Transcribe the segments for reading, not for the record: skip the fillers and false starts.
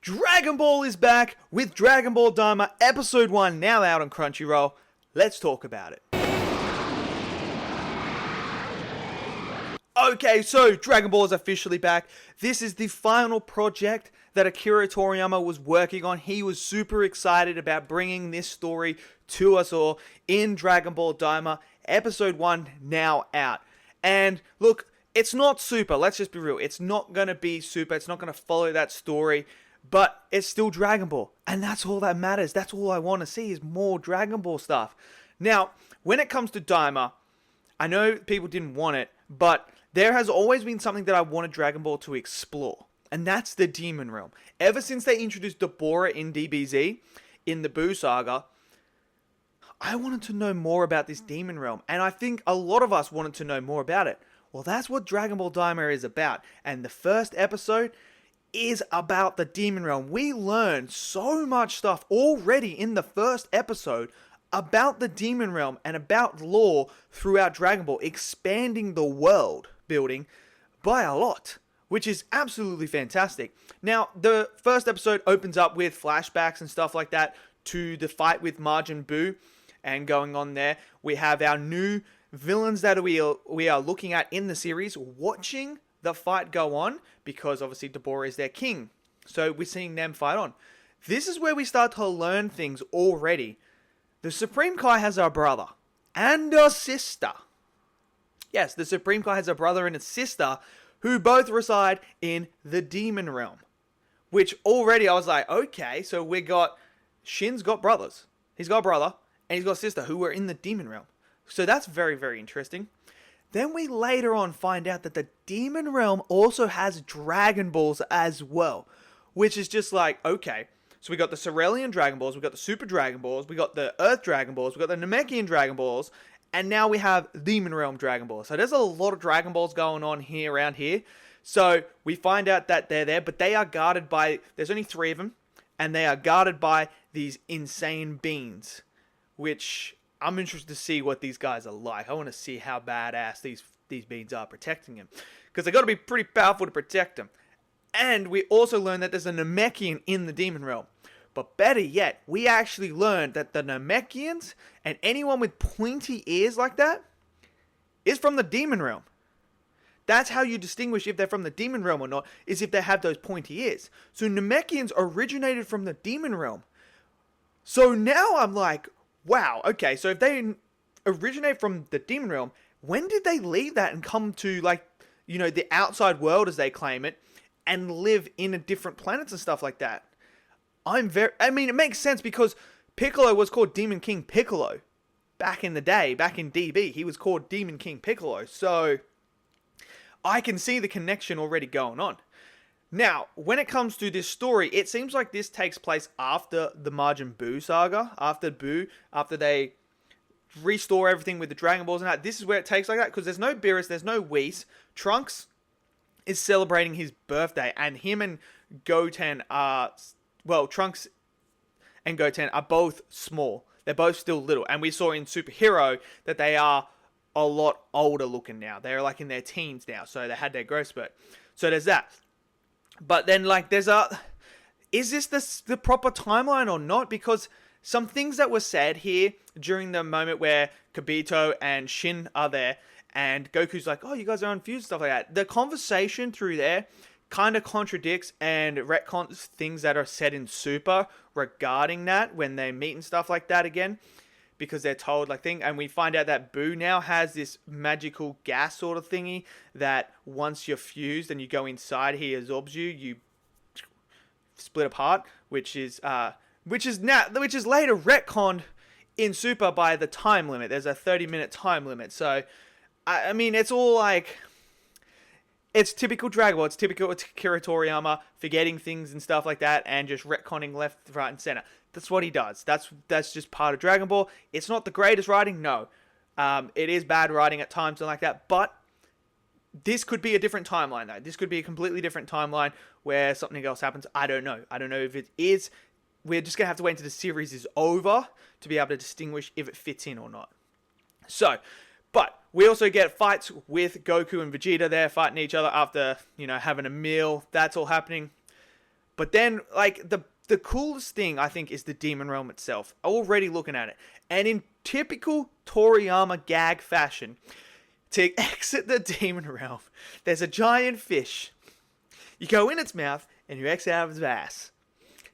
Dragon Ball is back with Dragon Ball Daima Episode 1 now out on Crunchyroll. Let's talk about it. Okay, so Dragon Ball is officially back. This is the final project that Akira Toriyama was working on. He was super excited about bringing this story to us all in Dragon Ball Daima Episode 1 now out. And look, it's not super, let's just be real. It's not going to be super, it's not going to follow that story. But it's still Dragon Ball, and that's all that matters. That's all I want to see is more Dragon Ball stuff. Now, when it comes to Daima, I know people didn't want it, but there has always been something that I wanted Dragon Ball to explore, and that's the Demon Realm. Ever since they introduced Dabura in DBZ, in the Buu Saga, I wanted to know more about this Demon Realm, and I think a lot of us wanted to know more about it. Well, that's what Dragon Ball Daima is about, and the first episode is about the Demon Realm. We learned so much stuff already in the first episode about the Demon Realm and about lore throughout Dragon Ball, expanding the world building by a lot, which is absolutely fantastic. Now, the first episode opens up with flashbacks and stuff like that to the fight with Majin Buu and going on there. We have our new villains that we are looking at in the series, watching the fight go on, because obviously Dabura is their king. So we're seeing them fight on. This is where we start to learn things already. The Supreme Kai has a brother and a sister. Yes, the Supreme Kai has a brother and a sister who both reside in the Demon Realm. Which already I was like, okay, so we got... Shin's got brothers. He's got a brother and he's got a sister who were in the Demon Realm. So that's very, very interesting. Then we later on find out that the Demon Realm also has Dragon Balls as well. Which is just like, okay. So we got the Cerealian Dragon Balls, we got the Super Dragon Balls, we got the Earth Dragon Balls, we got the Namekian Dragon Balls, and now we have Demon Realm Dragon Balls. So there's a lot of Dragon Balls going on here, around here. So we find out that they're there, but they are guarded by, there's only 3 of them, and they are guarded by these insane beings. Which... I'm interested to see what these guys are like. I want to see how badass these beings are protecting him. Because they got to be pretty powerful to protect him. And we also learned that there's a Namekian in the Demon Realm. But better yet, we actually learned that the Namekians and anyone with pointy ears like that is from the Demon Realm. That's how you distinguish if they're from the Demon Realm or not, is if they have those pointy ears. So Namekians originated from the Demon Realm. So now I'm like... wow, okay, so if they originate from the Demon Realm, when did they leave that and come to, like, you know, the outside world, as they claim it, and live in a different planets and stuff like that? I mean, it makes sense because Piccolo was called Demon King Piccolo. Back in the day, back in DB, he was called Demon King Piccolo. So, I can see the connection already going on. Now, when it comes to this story, it seems like this takes place after the Majin Buu saga, after they restore everything with the Dragon Balls and that. This is where it takes like that, because there's no Beerus, there's no Whis. Trunks is celebrating his birthday, and him and Goten are, well, Trunks and Goten are both small. They're both still little, and we saw in Superhero that they are a lot older looking now. They're like in their teens now, so they had their growth spurt. So there's that. But then, like, there's is this the proper timeline or not? Because some things that were said here during the moment where Kibito and Shin are there, and Goku's like, oh, you guys are unfused, stuff like that. The conversation through there kind of contradicts and retcons things that are said in Super regarding that when they meet and stuff like that again. Because they're told, like, thing, and we find out that Buu now has this magical gas sort of thingy that once you're fused and you go inside, he absorbs you, you split apart, which is later retconned in Super by the time limit. There's a 30-minute time limit, so I mean, it's all like, it's typical Dragon Ball. It's typical Akira Toriyama forgetting things and stuff like that, and just retconning left, right, and center. That's what he does. That's just part of Dragon Ball. It's not the greatest writing, no. It is bad writing at times and like that, but this could be a different timeline, though. This could be a completely different timeline where something else happens. I don't know. I don't know if it is. We're just going to have to wait until the series is over to be able to distinguish if it fits in or not. So, but we also get fights with Goku and Vegeta there fighting each other after, you know, having a meal. That's all happening. But then, like, the coolest thing, I think, is the Demon Realm itself. Already looking at it. And in typical Toriyama gag fashion, to exit the Demon Realm, there's a giant fish. You go in its mouth, and you exit out of its ass.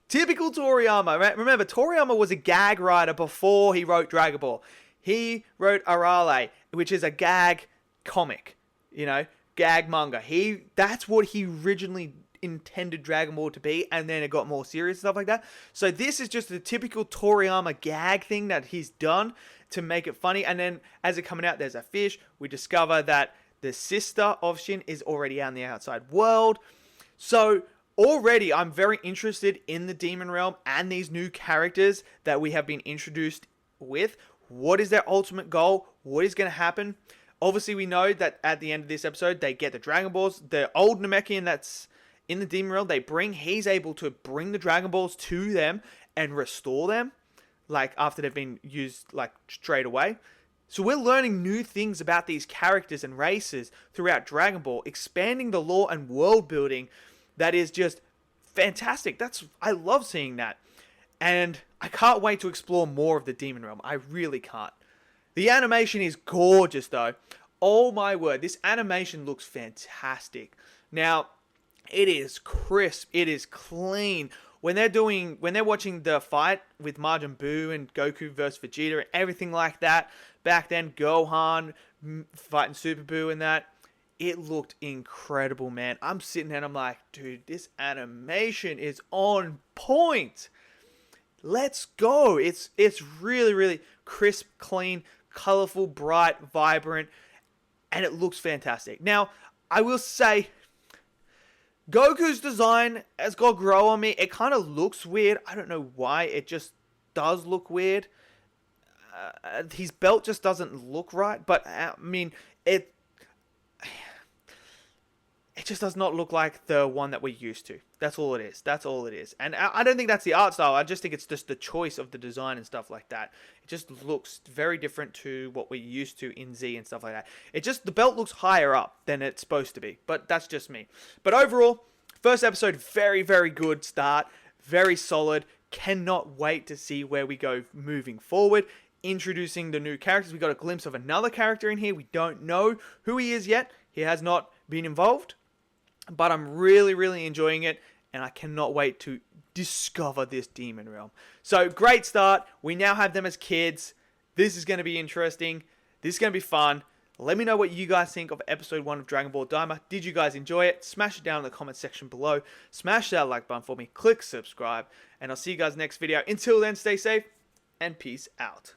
Typical Toriyama. Right? Remember, Toriyama was a gag writer before he wrote Dragon Ball. He wrote Arale, which is a gag comic. You know, gag manga. That's what he originally intended Dragon Ball to be, and then it got more serious and stuff like that. So this is just a typical Toriyama gag thing that he's done to make it funny. And then as it coming out, there's a fish. We discover that the sister of Shin is already out in the outside world. So already I'm very interested in the Demon Realm and these new characters that we have been introduced with. What is their ultimate goal? What is going to happen? Obviously, we know that at the end of this episode, they get the Dragon Balls. The old Namekian that's in the Demon Realm, he's able to bring the Dragon Balls to them and restore them, like, after they've been used, like, straight away. So we're learning new things about these characters and races throughout Dragon Ball, expanding the lore and world building that is just fantastic. I love seeing that. And I can't wait to explore more of the Demon Realm. I really can't. The animation is gorgeous, though. Oh my word, this animation looks fantastic. Now, it is crisp. It is clean. When they're watching the fight with Majin Buu and Goku versus Vegeta and everything like that, back then, Gohan fighting Super Buu and that, it looked incredible, man. I'm sitting there and I'm like, dude, this animation is on point. Let's go. It's really, really crisp, clean, colorful, bright, vibrant, and it looks fantastic. Now, I will say, Goku's design has got grow on me. It kind of looks weird. I don't know why. It just does look weird. His belt just doesn't look right. But, I mean, it just does not look like the one that we're used to. That's all it is. That's all it is. And I don't think that's the art style. I just think it's just the choice of the design and stuff like that. It just looks very different to what we're used to in Z and stuff like that. The belt looks higher up than it's supposed to be. But that's just me. But overall, first episode, very, very good start. Very solid. Cannot wait to see where we go moving forward. Introducing the new characters. We got a glimpse of another character in here. We don't know who he is yet. He has not been involved. But I'm really, really enjoying it, and I cannot wait to discover this Demon Realm. So, great start. We now have them as kids. This is going to be interesting. This is going to be fun. Let me know what you guys think of episode 1 of Dragon Ball Daima. Did you guys enjoy it? Smash it down in the comment section below. Smash that like button for me. Click subscribe, and I'll see you guys next video. Until then, stay safe, and peace out.